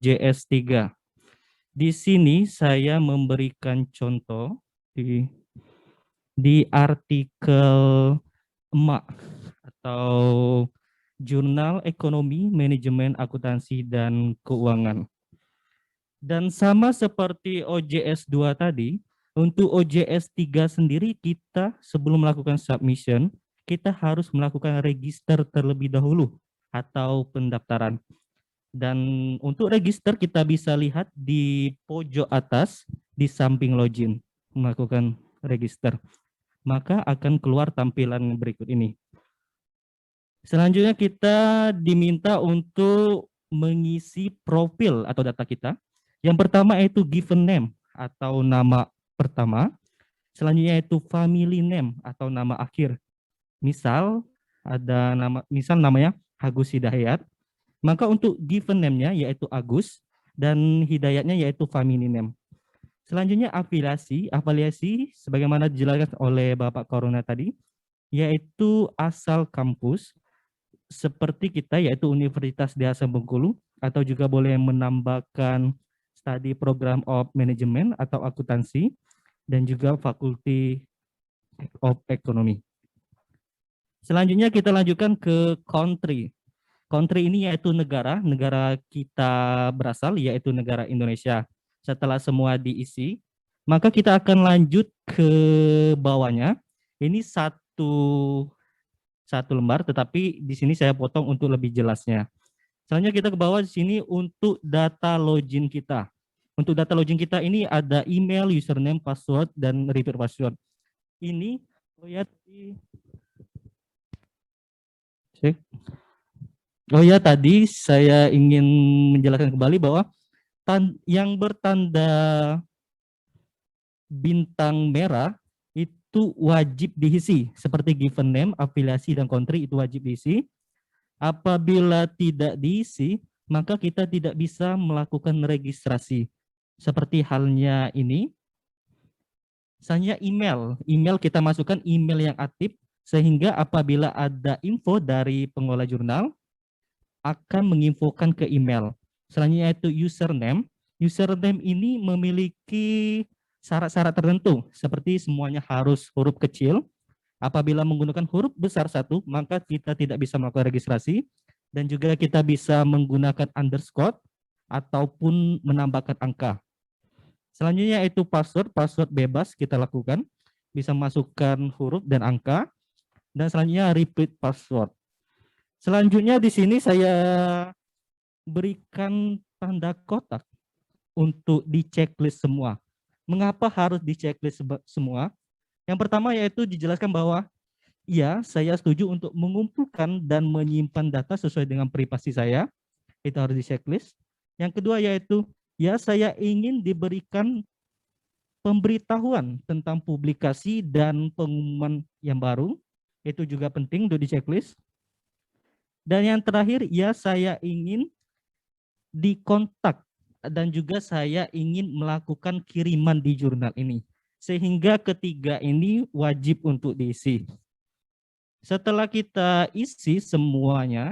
JS3. Di sini saya memberikan contoh di artikel emak atau Jurnal Ekonomi, Manajemen, Akuntansi, dan Keuangan. Dan sama seperti OJS 2 tadi, untuk OJS 3 sendiri kita sebelum melakukan submission, kita harus melakukan register terlebih dahulu atau pendaftaran. Dan untuk register kita bisa lihat di pojok atas di samping login melakukan register. Maka akan keluar tampilan berikut ini. Selanjutnya kita diminta untuk mengisi profil atau data kita. Yang pertama yaitu given name atau nama pertama. Selanjutnya yaitu family name atau nama akhir. Misal ada misal namanya Agus Hidayat. Maka untuk given name-nya yaitu Agus dan Hidayatnya yaitu family name. Selanjutnya afiliasi sebagaimana dijelaskan oleh Bapak Corona tadi, yaitu asal kampus seperti kita yaitu Universitas Diyasa Bengkulu, atau juga boleh menambahkan studi program of management atau akuntansi, dan juga fakulti of ekonomi. Selanjutnya kita lanjutkan ke country. Country ini yaitu negara kita berasal yaitu negara Indonesia. Setelah semua diisi, maka kita akan lanjut ke bawahnya. Ini satu lembar, tetapi di sini saya potong untuk lebih jelasnya. Selanjutnya kita ke bawah di sini untuk data login kita. Untuk data login kita ini ada email, username, password, dan repeat password. Ini tadi saya ingin menjelaskan kembali bahwa yang bertanda bintang merah itu wajib diisi, seperti given name, afiliasi, dan country itu wajib diisi. Apabila tidak diisi, maka kita tidak bisa melakukan registrasi. Seperti halnya ini, misalnya email kita masukkan email yang aktif, sehingga apabila ada info dari pengelola jurnal, akan menginfokan ke email. Selanjutnya itu username. Username ini memiliki syarat-syarat tertentu, seperti semuanya harus huruf kecil. Apabila menggunakan huruf besar satu, maka kita tidak bisa melakukan registrasi. Dan juga kita bisa menggunakan underscore ataupun menambahkan angka. Selanjutnya itu password bebas kita lakukan. Bisa masukkan huruf dan angka. Dan selanjutnya repeat password. Selanjutnya di sini saya berikan tanda kotak untuk di checklist semua. Mengapa harus di checklist semua? Yang pertama yaitu dijelaskan bahwa ya, saya setuju untuk mengumpulkan dan menyimpan data sesuai dengan privasi saya. Itu harus di checklist. Yang kedua yaitu ya, saya ingin diberikan pemberitahuan tentang publikasi dan pengumuman yang baru. Itu juga penting untuk di checklist. Dan yang terakhir, ya saya ingin dikontak dan juga saya ingin melakukan kiriman di jurnal ini. Sehingga ketiga ini wajib untuk diisi. Setelah kita isi semuanya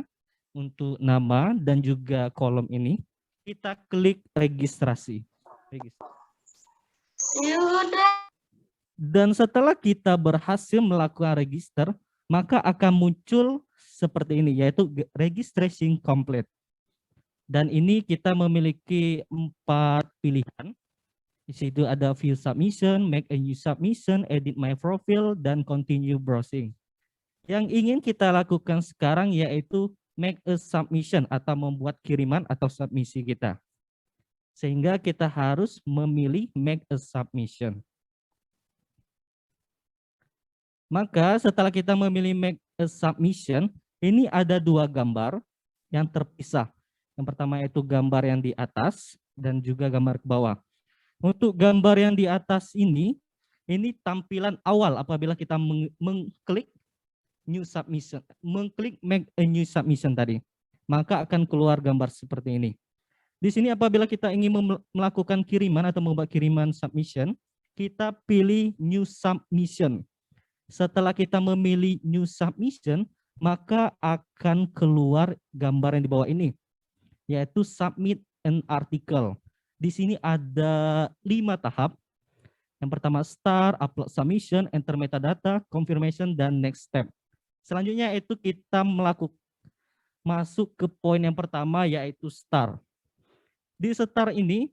untuk nama dan juga kolom ini, kita klik registrasi. Dan setelah kita berhasil melakukan register, maka akan muncul seperti ini, yaitu registration complete. Dan ini kita memiliki 4 pilihan. Di situ ada view submission, make a new submission, edit my profile, dan continue browsing. Yang ingin kita lakukan sekarang yaitu make a submission atau membuat kiriman atau submisi kita. Sehingga kita harus memilih make a submission. Maka setelah kita memilih make a submission, ini ada 2 gambar yang terpisah. Yang pertama yaitu gambar yang di atas dan juga gambar ke bawah. Untuk gambar yang di atas ini tampilan awal apabila kita mengklik new submission, mengklik make a new submission tadi. Maka akan keluar gambar seperti ini. Di sini apabila kita ingin melakukan kiriman atau membuat kiriman submission, kita pilih new submission. Setelah kita memilih new submission, maka akan keluar gambar yang di bawah ini, yaitu submit an article. Di sini ada 5 tahap. Yang pertama start, upload submission, enter metadata, confirmation, dan next step. Selanjutnya itu kita masuk ke poin yang pertama yaitu start. Di start ini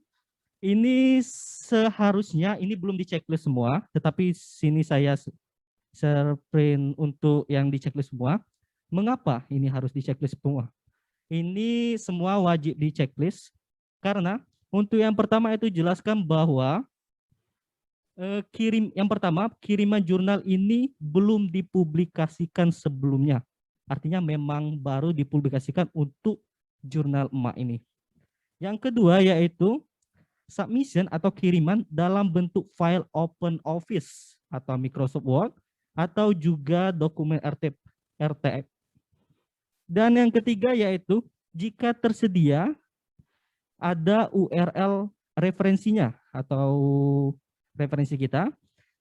seharusnya ini belum di checklist semua, tetapi sini saya print untuk yang di checklist semua. Mengapa ini harus di checklist semua? Ini semua wajib di checklist karena untuk yang pertama itu jelaskan bahwa yang pertama kiriman jurnal ini belum dipublikasikan sebelumnya. Artinya memang baru dipublikasikan untuk jurnal emak ini. Yang kedua yaitu submission atau kiriman dalam bentuk file Open Office atau Microsoft Word atau juga dokumen RTF. Dan yang ketiga yaitu jika tersedia ada URL referensinya atau referensi kita.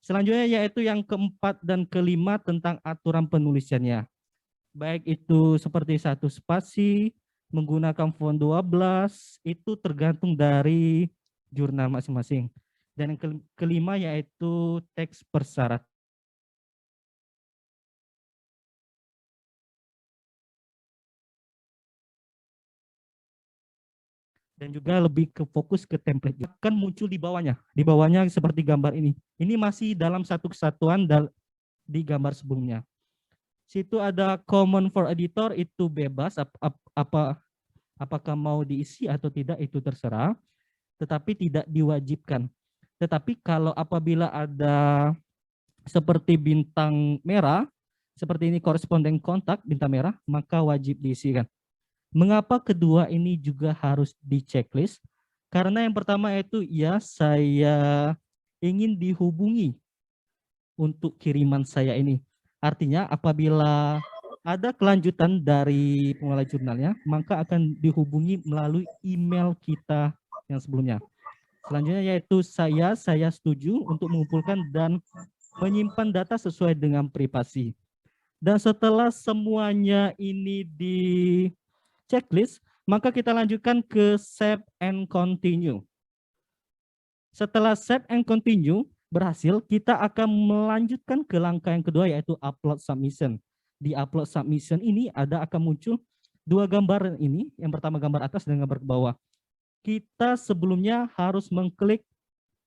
Selanjutnya yaitu yang keempat dan kelima tentang aturan penulisannya. Baik itu seperti 1 spasi, menggunakan font 12, itu tergantung dari jurnal masing-masing. Dan yang kelima yaitu teks persyarat. Dan juga lebih ke fokus ke template. Akan muncul di bawahnya. Di bawahnya seperti gambar ini. Ini masih dalam satu kesatuan di gambar sebelumnya. Situ ada common for editor, itu bebas. Apakah mau diisi atau tidak itu terserah. Tetapi tidak diwajibkan. Tetapi kalau apabila ada seperti bintang merah, seperti ini koresponden kontak bintang merah, maka wajib diisikan. Mengapa kedua ini juga harus di checklist? Karena yang pertama itu ya saya ingin dihubungi untuk kiriman saya ini. Artinya apabila ada kelanjutan dari pengelola jurnalnya, maka akan dihubungi melalui email kita yang sebelumnya. Selanjutnya yaitu saya setuju untuk mengumpulkan dan menyimpan data sesuai dengan privasi. Dan setelah semuanya ini di checklist, maka kita lanjutkan ke save and continue. Setelah save and continue berhasil, kita akan melanjutkan ke langkah yang kedua yaitu upload submission. Di upload submission ini akan muncul 2 gambar ini, yang pertama gambar atas dan gambar ke bawah. Kita sebelumnya harus mengklik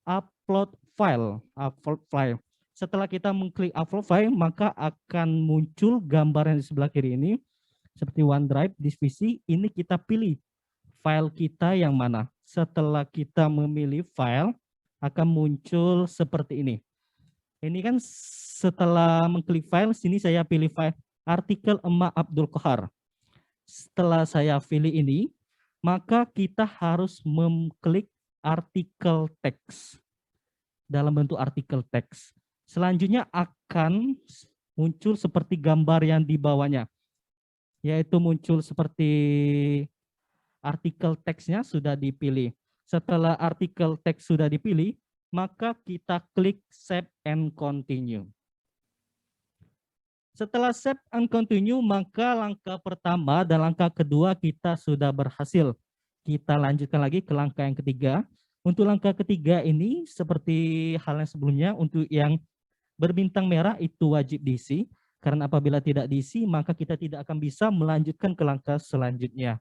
upload file. Setelah kita mengklik upload file, maka akan muncul gambar yang di sebelah kiri ini. Seperti OneDrive, divisi, ini kita pilih file kita yang mana. Setelah kita memilih file, akan muncul seperti ini. Ini kan setelah mengklik file, sini saya pilih file artikel Emak Abdul Qahar. Setelah saya pilih ini, maka kita harus mengklik artikel teks. Dalam bentuk artikel teks. Selanjutnya akan muncul seperti gambar yang di bawahnya. Yaitu muncul seperti artikel teksnya sudah dipilih. Setelah artikel teks sudah dipilih, maka kita klik save and continue. Setelah save and continue, maka langkah pertama dan langkah kedua kita sudah berhasil. Kita lanjutkan lagi ke langkah yang ketiga. Untuk langkah ketiga ini seperti hal yang sebelumnya, untuk yang berbintang merah itu wajib diisi. Karena apabila tidak diisi, maka kita tidak akan bisa melanjutkan ke langkah selanjutnya.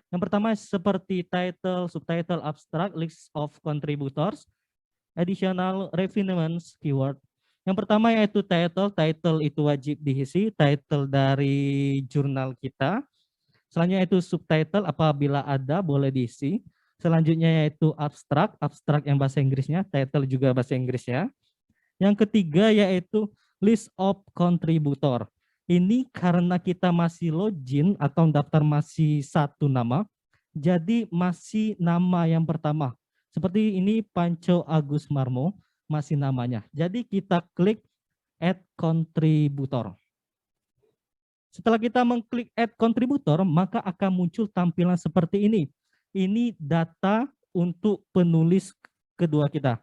Yang pertama seperti title, subtitle, abstract, list of contributors, additional refinements, keyword. Yang pertama yaitu title. Title itu wajib diisi, title dari jurnal kita. Selanjutnya itu subtitle, apabila ada boleh diisi. Selanjutnya yaitu abstract, abstract yang bahasa Inggrisnya, title juga bahasa Inggrisnya. Yang ketiga yaitu list of contributor. Ini karena kita masih login atau daftar masih 1 nama, jadi masih nama yang pertama. Seperti ini Panco Agus Marmo, masih namanya. Jadi kita klik add contributor. Setelah kita mengklik add contributor, maka akan muncul tampilan seperti ini. Ini data untuk penulis kedua kita.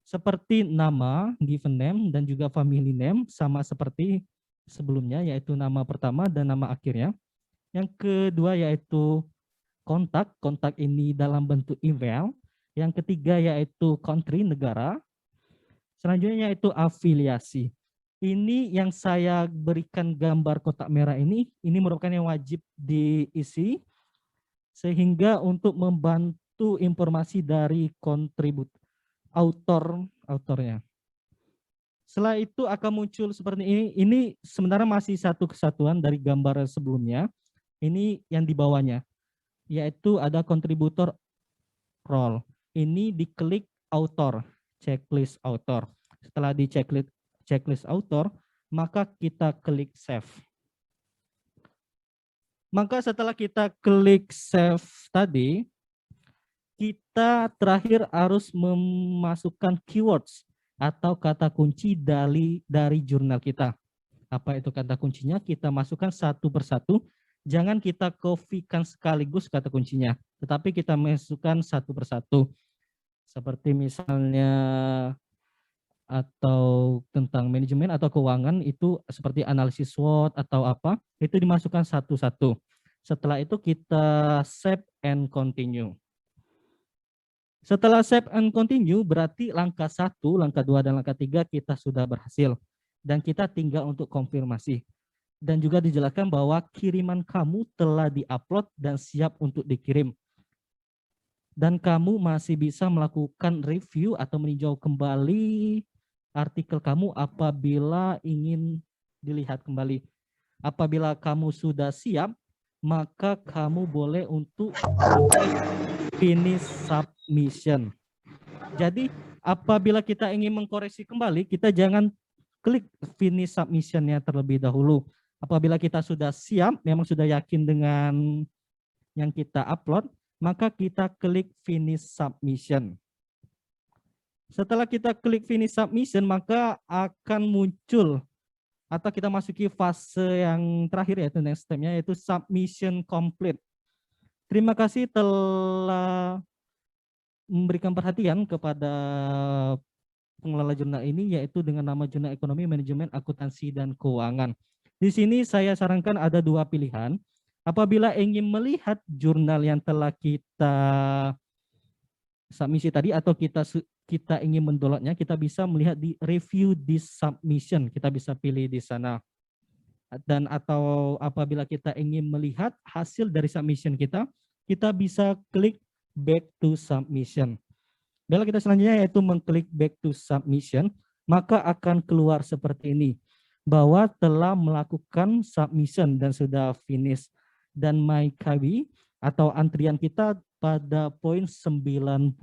Seperti nama, given name, dan juga family name, sama seperti sebelumnya, yaitu nama pertama dan nama akhirnya. Yang kedua yaitu kontak. Kontak ini dalam bentuk email. Yang ketiga yaitu country, negara. Selanjutnya yaitu afiliasi. Ini yang saya berikan gambar kotak merah ini merupakan yang wajib diisi sehingga untuk membantu informasi dari autornya. Setelah itu akan muncul seperti ini. Ini sebenarnya masih satu kesatuan dari gambar sebelumnya. Ini yang di bawahnya, yaitu ada kontributor role. Ini diklik author, checklist author. Setelah di checklist author, maka kita klik save. Maka setelah kita klik save tadi, kita terakhir harus memasukkan keywords atau kata kunci dari jurnal kita. Apa itu kata kuncinya? Kita masukkan satu persatu. Jangan kita copy-kan sekaligus kata kuncinya, tetapi kita masukkan satu persatu. Seperti misalnya atau tentang manajemen atau keuangan itu seperti analisis SWOT atau apa, itu dimasukkan satu-satu. Setelah itu kita save and continue. Setelah save and continue berarti langkah 1, langkah 2, dan langkah 3 kita sudah berhasil. Dan kita tinggal untuk konfirmasi. Dan juga dijelaskan bahwa kiriman kamu telah diupload dan siap untuk dikirim. Dan kamu masih bisa melakukan review atau meninjau kembali artikel kamu apabila ingin dilihat kembali. Apabila kamu sudah siap, maka kamu boleh untuk finish submission. Jadi apabila kita ingin mengkoreksi kembali, kita jangan klik finish submission-nya terlebih dahulu. Apabila kita sudah siap, memang sudah yakin dengan yang kita upload, maka kita klik finish submission. Setelah kita klik finish submission, maka akan muncul atau kita masuki fase yang terakhir yaitu next step-nya yaitu submission complete. Terima kasih telah memberikan perhatian kepada pengelola jurnal ini yaitu dengan nama Jurnal Ekonomi, Manajemen, Akuntansi, dan Keuangan. Di sini saya sarankan ada 2 pilihan. Apabila ingin melihat jurnal yang telah kita submisi tadi atau kita ingin mendownloadnya, kita bisa melihat di review this submission, kita bisa pilih di sana. Dan atau apabila kita ingin melihat hasil dari submission kita bisa klik back to submission. Bila kita selanjutnya yaitu mengklik back to submission, maka akan keluar seperti ini, bahwa telah melakukan submission dan sudah finish. Dan my KB atau antrian kita pada poin 93.